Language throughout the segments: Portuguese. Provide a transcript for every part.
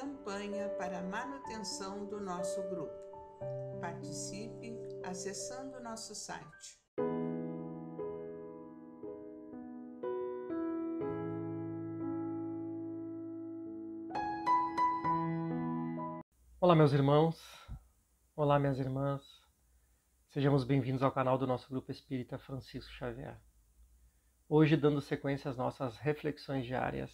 campanha para a manutenção do nosso grupo. Participe acessando nosso site. Olá, meus irmãos. Olá, minhas irmãs. Sejamos bem-vindos ao canal do nosso Grupo Espírita Francisco Xavier. Hoje, dando sequência às nossas reflexões diárias,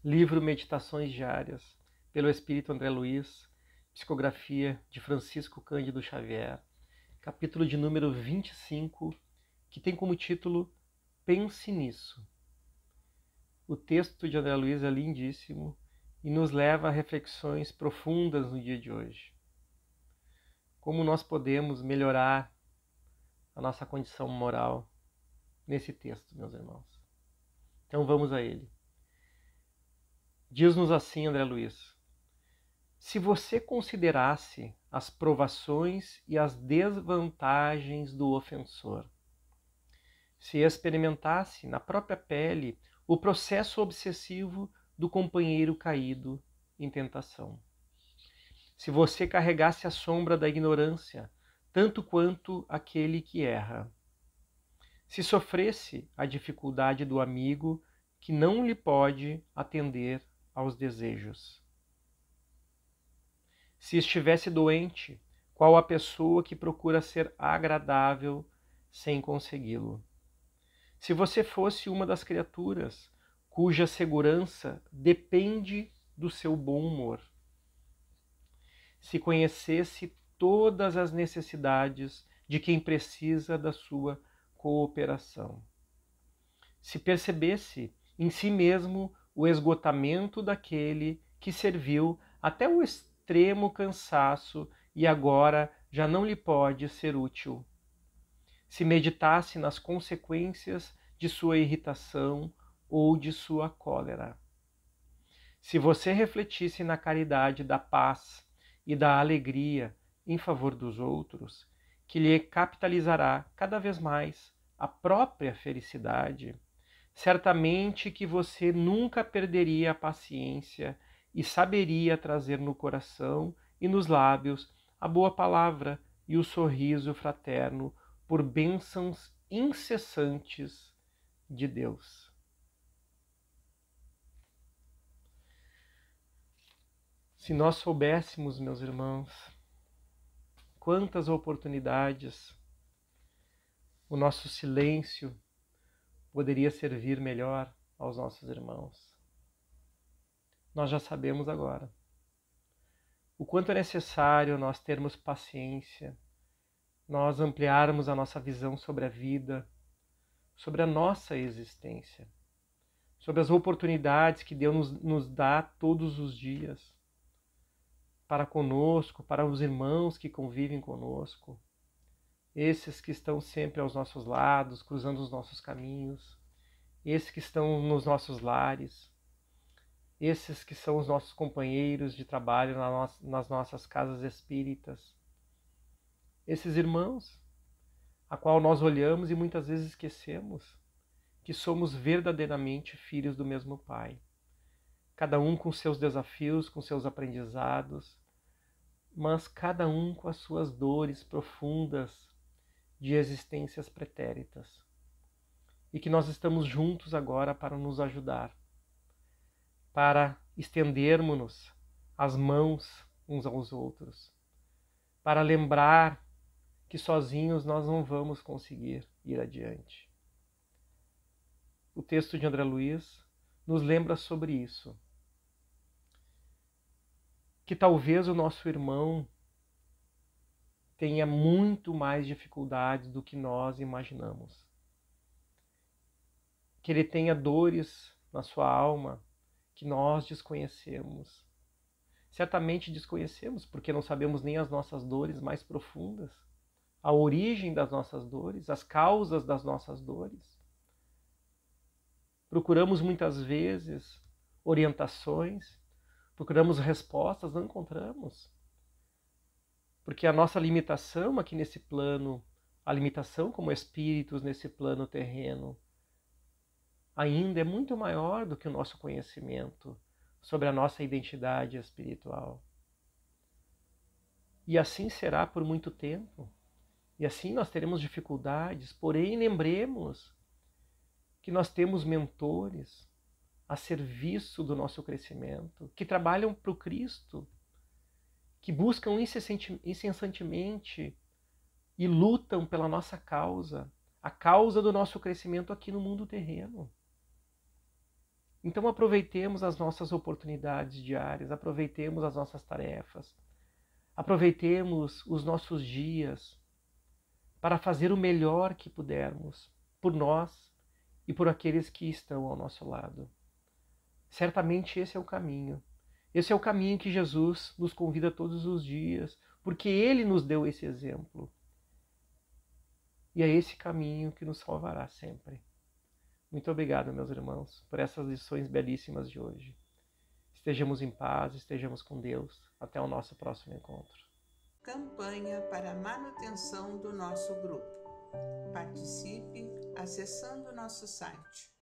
livro Meditações Diárias, pelo Espírito André Luiz, psicografia de Francisco Cândido Xavier, capítulo de número 25, que tem como título Pense Nisso. O texto de André Luiz é lindíssimo e nos leva a reflexões profundas no dia de hoje. Como nós podemos melhorar a nossa condição moral nesse texto, meus irmãos? Então vamos a ele. Diz-nos assim André Luiz: se você considerasse as provações e as desvantagens do ofensor, se experimentasse na própria pele o processo obsessivo do companheiro caído em tentação, se você carregasse a sombra da ignorância, tanto quanto aquele que erra, se sofresse a dificuldade do amigo que não lhe pode atender aos desejos, se estivesse doente, qual a pessoa que procura ser agradável sem consegui-lo, se você fosse uma das criaturas cuja segurança depende do seu bom humor, se conhecesse todas as necessidades de quem precisa da sua cooperação, se percebesse em si mesmo o esgotamento daquele que serviu até o extremo cansaço e agora já não lhe pode ser útil, se meditasse nas consequências de sua irritação ou de sua cólera, se você refletisse na caridade da paz e da alegria em favor dos outros, que lhe capitalizará cada vez mais a própria felicidade, certamente que você nunca perderia a paciência e saberia trazer no coração e nos lábios a boa palavra e o sorriso fraterno por bênçãos incessantes de Deus. Se nós soubéssemos, meus irmãos, quantas oportunidades o nosso silêncio poderia servir melhor aos nossos irmãos. Nós já sabemos agora o quanto é necessário nós termos paciência, nós ampliarmos a nossa visão sobre a vida, sobre a nossa existência, sobre as oportunidades que Deus nos dá todos os dias, para conosco, para os irmãos que convivem conosco, esses que estão sempre aos nossos lados, cruzando os nossos caminhos, esses que estão nos nossos lares, esses que são os nossos companheiros de trabalho nas nossas casas espíritas, esses irmãos a qual nós olhamos e muitas vezes esquecemos que somos verdadeiramente filhos do mesmo Pai, cada um com seus desafios, com seus aprendizados, mas cada um com as suas dores profundas de existências pretéritas. E que nós estamos juntos agora para nos ajudar, para estendermos-nos as mãos uns aos outros, para lembrar que sozinhos nós não vamos conseguir ir adiante. O texto de André Luiz nos lembra sobre isso, que talvez o nosso irmão tenha muito mais dificuldades do que nós imaginamos, que ele tenha dores na sua alma que nós desconhecemos. Certamente desconhecemos, porque não sabemos nem as nossas dores mais profundas, a origem das nossas dores, as causas das nossas dores. Procuramos muitas vezes orientações, procuramos respostas, não encontramos. Porque a nossa limitação aqui nesse plano, a limitação como espíritos nesse plano terreno, ainda é muito maior do que o nosso conhecimento sobre a nossa identidade espiritual. E assim será por muito tempo. E assim nós teremos dificuldades, porém lembremos que nós temos mentores a serviço do nosso crescimento, que trabalham para o Cristo, que buscam incessantemente e lutam pela nossa causa, a causa do nosso crescimento aqui no mundo terreno. Então aproveitemos as nossas oportunidades diárias, aproveitemos as nossas tarefas, aproveitemos os nossos dias para fazer o melhor que pudermos por nós e por aqueles que estão ao nosso lado. Certamente esse é o caminho. Esse é o caminho que Jesus nos convida todos os dias, porque Ele nos deu esse exemplo. E é esse caminho que nos salvará sempre. Muito obrigado, meus irmãos, por essas lições belíssimas de hoje. Estejamos em paz, estejamos com Deus. Até o nosso próximo encontro. Campanha para a manutenção do nosso grupo. Participe acessando nosso site